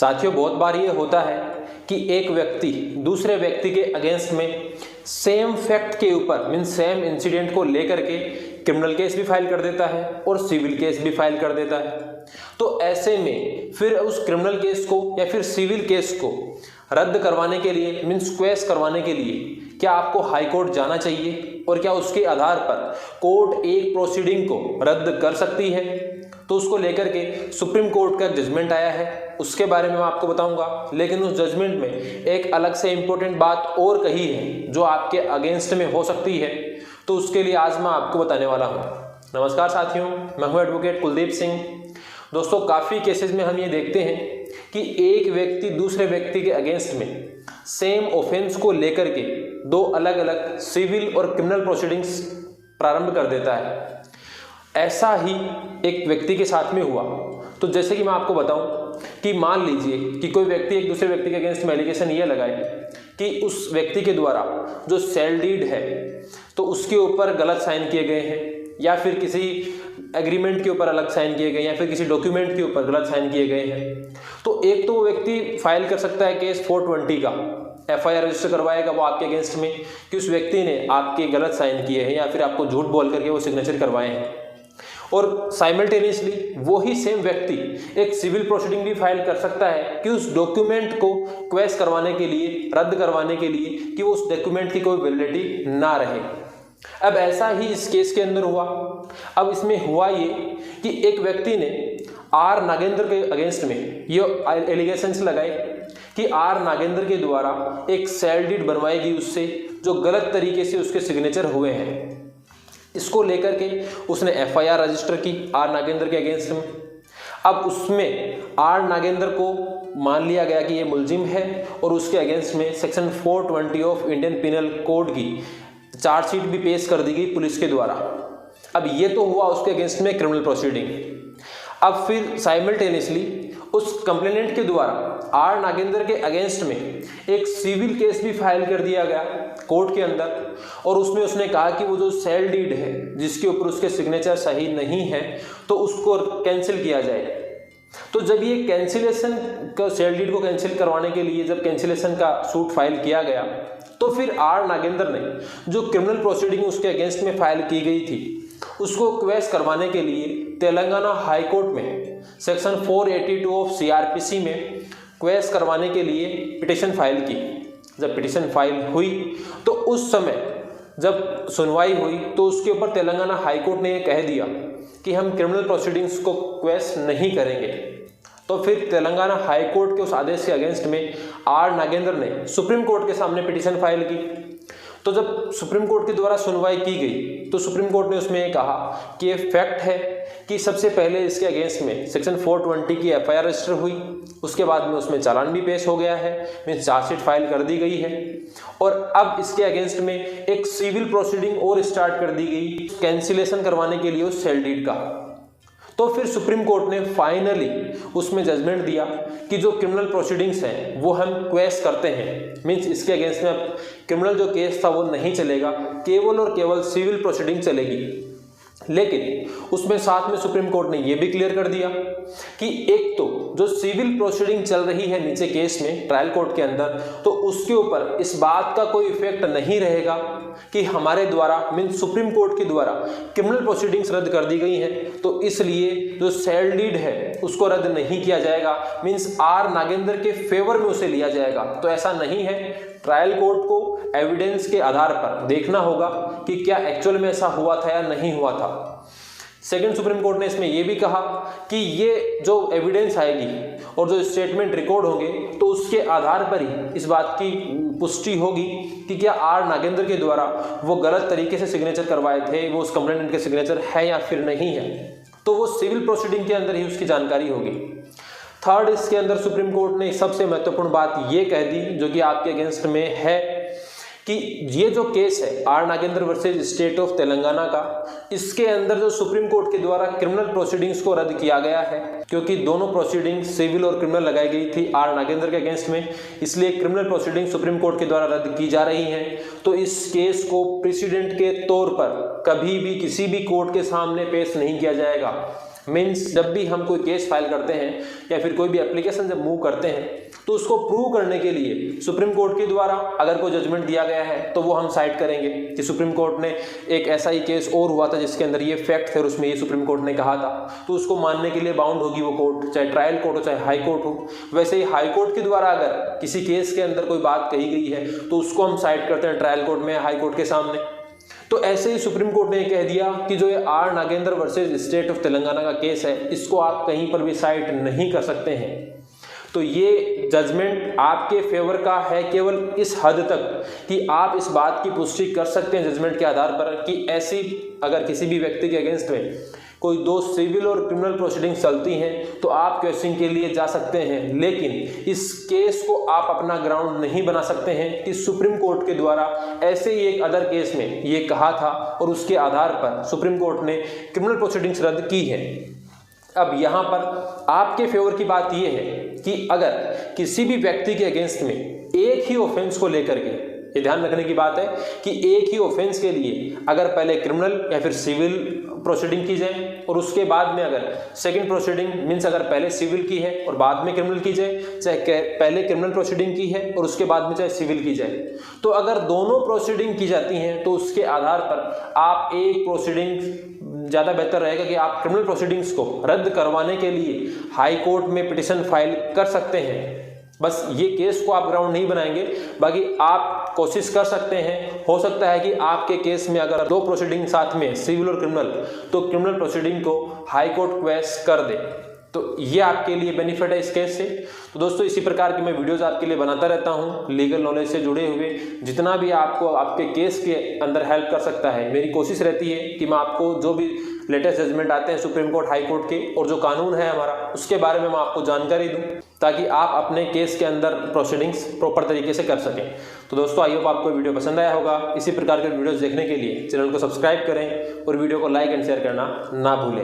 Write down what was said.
साथियों, बहुत बार ये होता है कि एक व्यक्ति दूसरे व्यक्ति के अगेंस्ट में सेम फैक्ट के ऊपर मीन सेम इंसिडेंट को लेकर के क्रिमिनल केस भी फाइल कर देता है और सिविल केस भी फाइल कर देता है। तो ऐसे में फिर उस क्रिमिनल केस को या फिर सिविल केस को रद्द करवाने के लिए मीन्स क्वेश करवाने के लिए क्या आपको हाई कोर्ट जाना चाहिए और क्या उसके आधार पर कोर्ट एक प्रोसीडिंग को रद्द कर सकती है? तो उसको लेकर के सुप्रीम कोर्ट का जजमेंट आया है, उसके बारे में मैं आपको बताऊंगा। लेकिन उस जजमेंट में एक अलग से इंपॉर्टेंट बात और कही है जो आपके अगेंस्ट में हो सकती है, तो उसके लिए आज मैं आपको बताने वाला हूं। नमस्कार साथियों, मैं हूं एडवोकेट कुलदीप सिंह। दोस्तों, काफ़ी केसेस में हम ये देखते हैं कि एक व्यक्ति दूसरे व्यक्ति के अगेंस्ट में सेम ऑफेंस को लेकर के दो अलग अलग सिविल और क्रिमिनल प्रोसीडिंग्स प्रारंभ कर देता है। ऐसा ही एक व्यक्ति के साथ में हुआ। तो जैसे कि मैं आपको बताऊं कि मान लीजिए कि कोई व्यक्ति एक दूसरे व्यक्ति के अगेंस्ट में एलिगेशन ये लगाए कि उस व्यक्ति के द्वारा जो सेल डीड है तो उसके ऊपर गलत साइन किए गए हैं, या फिर किसी एग्रीमेंट के ऊपर अलग साइन किए गए, या फिर किसी डॉक्यूमेंट के ऊपर गलत साइन किए गए हैं। तो एक तो वो व्यक्ति फाइल कर सकता है केस 420 का, एफआईआर रजिस्टर करवाएगा वो आपके अगेंस्ट में कि उस व्यक्ति ने आपके गलत साइन किए हैं या फिर आपको झूठ बोल करके वो सिग्नेचर करवाए हैं। और साइमल्टेनियसली वही सेम व्यक्ति एक सिविल प्रोसीडिंग भी फाइल कर सकता है कि उस डॉक्यूमेंट को क्वेश करवाने के लिए, रद्द करवाने के लिए, कि वो उस डॉक्यूमेंट की कोई वैलिडिटी ना रहे। अब ऐसा ही इस केस के अंदर हुआ। अब इसमें हुआ ये कि एक व्यक्ति ने आर नागेंद्र के अगेंस्ट में ये एलिगेशंस लगाए कि आर नागेंद्र के द्वारा एक सेल डीड बनवाई गई उससे जो गलत तरीके से उसके सिग्नेचर हुए हैं। इसको लेकर के उसने एफआईआर रजिस्टर की आर नागेंद्र के अगेंस्ट में। अब उसमें आर नागेंद्र को मान लिया गया कि ये मुलजिम है और उसके अगेंस्ट में section 420 of Indian penal code की चार्जशीट भी पेश कर दी गई पुलिस के द्वारा। अब ये तो हुआ उसके अगेंस्ट में क्रिमिनल प्रोसीडिंग। अब फिर साइमल्टेनियसली उस कंप्लेनेंट के द्वारा आर नागेंद्र के अगेंस्ट में एक सिविल केस भी फाइल कर दिया गया कोर्ट के अंदर, और उसमें उसने कहा कि वो जो सेल डीड है जिसके ऊपर उसके सिग्नेचर सही नहीं है तो उसको कैंसिल किया जाए। तो जब ये कैंसिलेशन का सेल डीड को कैंसिल करवाने के लिए जब कैंसिलेशन का सूट फाइल किया गया तो फिर आर नागेंद्र ने जो क्रिमिनल प्रोसीडिंग उसके अगेंस्ट में फाइल की गई थी उसको क्वेश करवाने के लिए तेलंगाना हाई कोर्ट में सेक्शन 482 ऑफ सीआरपीसी में क्वेश करवाने के लिए पिटीशन फाइल की। जब पिटीशन फाइल हुई तो उस समय जब सुनवाई हुई तो उसके ऊपर तेलंगाना हाई कोर्ट ने यह कह दिया कि हम क्रिमिनल प्रोसीडिंग्स को क्वेश नहीं करेंगे। तो फिर तेलंगाना हाई कोर्ट के उस आदेश के अगेंस्ट में आर नागेंद्र ने सुप्रीम कोर्ट के सामने पिटीशन फाइल की। तो जब सुप्रीम कोर्ट के द्वारा सुनवाई की गई तो सुप्रीम कोर्ट ने उसमें ये कहा कि ये फैक्ट है कि सबसे पहले इसके अगेंस्ट में सेक्शन 420 की एफआईआर रजिस्टर हुई, उसके बाद में उसमें चालान भी पेश हो गया है, मीन्स चार्जशीट फाइल कर दी गई है, और अब इसके अगेंस्ट में एक सिविल प्रोसीडिंग और स्टार्ट कर दी गई कैंसिलेशन करवाने के लिए उस सेल डीड का। तो फिर सुप्रीम कोर्ट ने फाइनली उसमें जजमेंट दिया कि जो क्रिमिनल प्रोसीडिंग्स हैं वो हम क्वेश करते हैं, मीन्स इसके अगेंस्ट में क्रिमिनल जो केस था वो नहीं चलेगा, केवल और केवल सिविल प्रोसीडिंग चलेगी। लेकिन उसमें साथ में सुप्रीम कोर्ट ने यह भी क्लियर कर दिया कि एक तो जो सिविल प्रोसीडिंग चल रही है नीचे केस में ट्रायल कोर्ट के अंदर, तो उसके ऊपर इस बात का कोई इफेक्ट नहीं रहेगा कि हमारे द्वारा मीन्स सुप्रीम कोर्ट के द्वारा क्रिमिनल प्रोसीडिंग्स रद्द कर दी गई हैं, तो इसलिए जो सेल डीड है उसको रद्द नहीं किया जाएगा, मीन्स आर नागेंद्र के फेवर में उसे लिया जाएगा। तो ऐसा नहीं है। ट्रायल कोर्ट को एविडेंस के आधार पर देखना होगा कि क्या एक्चुअल में ऐसा हुआ था या नहीं हुआ था। सेकंड, सुप्रीम कोर्ट ने इसमें यह भी कहा कि ये जो एविडेंस आएगी और जो स्टेटमेंट रिकॉर्ड होंगे तो उसके आधार पर ही इस बात की पुष्टि होगी कि क्या आर नागेंद्र के द्वारा वो गलत तरीके से सिग्नेचर करवाए थे, वो उस कंप्लेनेंट के सिग्नेचर है या फिर नहीं है। तो वो सिविल प्रोसीडिंग के अंदर ही उसकी जानकारी होगी। थर्ड, इसके अंदर सुप्रीम कोर्ट ने सबसे महत्वपूर्ण बात ये कह दी जो कि आपके अगेंस्ट में है कि ये जो केस है R Nagendra versus state of Telangana का, इसके अंदर जो सुप्रीम कोर्ट के द्वारा क्रिमिनल प्रोसीडिंग्स को रद्द किया गया है, क्योंकि दोनों प्रोसीडिंग सिविल और क्रिमिनल लगाई गई थी आर नागेंद्र के अगेंस्ट में, इसलिए क्रिमिनल प्रोसीडिंग सुप्रीम कोर्ट के द्वारा रद्द की जा रही हैं। तो इस केस को प्रेसिडेंट के तौर पर कभी भी किसी भी कोर्ट के सामने पेश नहीं किया जाएगा। मीन्स जब भी हम कोई केस फाइल करते हैं या फिर कोई भी एप्लीकेशन जब मूव करते हैं तो उसको प्रूव करने के लिए सुप्रीम कोर्ट के द्वारा अगर कोई जजमेंट दिया गया है तो वो हम साइट करेंगे कि सुप्रीम कोर्ट ने एक ऐसा ही केस और हुआ था जिसके अंदर ये फैक्ट थे और उसमें ये सुप्रीम कोर्ट ने कहा था, तो उसको मानने के लिए बाउंड होगी वो कोर्ट, चाहे ट्रायल कोर्ट हो चाहे हाई कोर्ट हो। वैसे ही हाई कोर्ट के द्वारा अगर किसी केस के अंदर कोई बात कही गई है तो उसको हम साइट करते हैं ट्रायल कोर्ट में, हाई कोर्ट के सामने। तो ऐसे ही सुप्रीम कोर्ट ने कह दिया कि जो ये R Nagendra versus state of Telangana case केस है इसको आप कहीं पर भी साइट नहीं कर सकते हैं। तो ये जजमेंट आपके फेवर का है केवल इस हद तक कि आप इस बात की पुष्टि कर सकते हैं जजमेंट के आधार पर कि ऐसी अगर किसी भी व्यक्ति के अगेंस्ट में कोई दो सिविल और क्रिमिनल प्रोसीडिंग चलती हैं तो आप क्वेश्चन के लिए जा सकते हैं, लेकिन इस केस को आप अपना ग्राउंड नहीं बना सकते हैं कि सुप्रीम कोर्ट के द्वारा ऐसे ही एक अदर केस में ये कहा था और उसके आधार पर सुप्रीम कोर्ट ने क्रिमिनल प्रोसीडिंग्स रद्द की है। अब यहाँ पर आपके फेवर की बात यह है कि अगर किसी भी व्यक्ति के अगेंस्ट में एक ही ऑफेंस को लेकर के, ये ध्यान रखने की बात है कि एक ही ऑफेंस के लिए अगर पहले क्रिमिनल या फिर सिविल प्रोसीडिंग की जाए और उसके बाद में अगर सेकंड प्रोसीडिंग मीन्स अगर पहले सिविल की है और बाद में क्रिमिनल की जाए, चाहे पहले क्रिमिनल प्रोसीडिंग की है और उसके बाद में चाहे सिविल की जाए, तो अगर दोनों प्रोसीडिंग की जाती हैं तो उसके आधार पर आप एक प्रोसीडिंग ज़्यादा बेहतर रहेगा कि आप क्रिमिनल प्रोसीडिंग्स को रद्द करवाने के लिए हाई कोर्ट में पिटिशन फाइल कर सकते हैं। बस ये केस को आप ग्राउंड नहीं बनाएंगे, बाकी आप कोशिश कर सकते हैं। हो सकता है कि आपके केस में अगर दो प्रोसीडिंग साथ में सिविल और क्रिमिनल, तो क्रिमिनल प्रोसीडिंग को हाई कोर्ट क्वेश कर दे, तो ये आपके लिए बेनिफिट है इस केस से। तो दोस्तों इसी प्रकार की मैं वीडियोस आपके लिए बनाता रहता हूँ लीगल नॉलेज से जुड़े हुए, जितना भी आपको आपके केस के अंदर हेल्प कर सकता है। मेरी कोशिश रहती है कि मैं आपको जो भी लेटेस्ट जजमेंट आते हैं सुप्रीम कोर्ट, हाई कोर्ट के और जो कानून है हमारा उसके बारे में मैं आपको जानकारी दूं ताकि आप अपने केस के अंदर प्रोसीडिंग्स प्रॉपर तरीके से कर सकें। तो दोस्तों आई होप आपको वीडियो पसंद आया होगा। इसी प्रकार के वीडियोस देखने के लिए चैनल को सब्सक्राइब करें और वीडियो को लाइक एंड शेयर करना ना भूलें।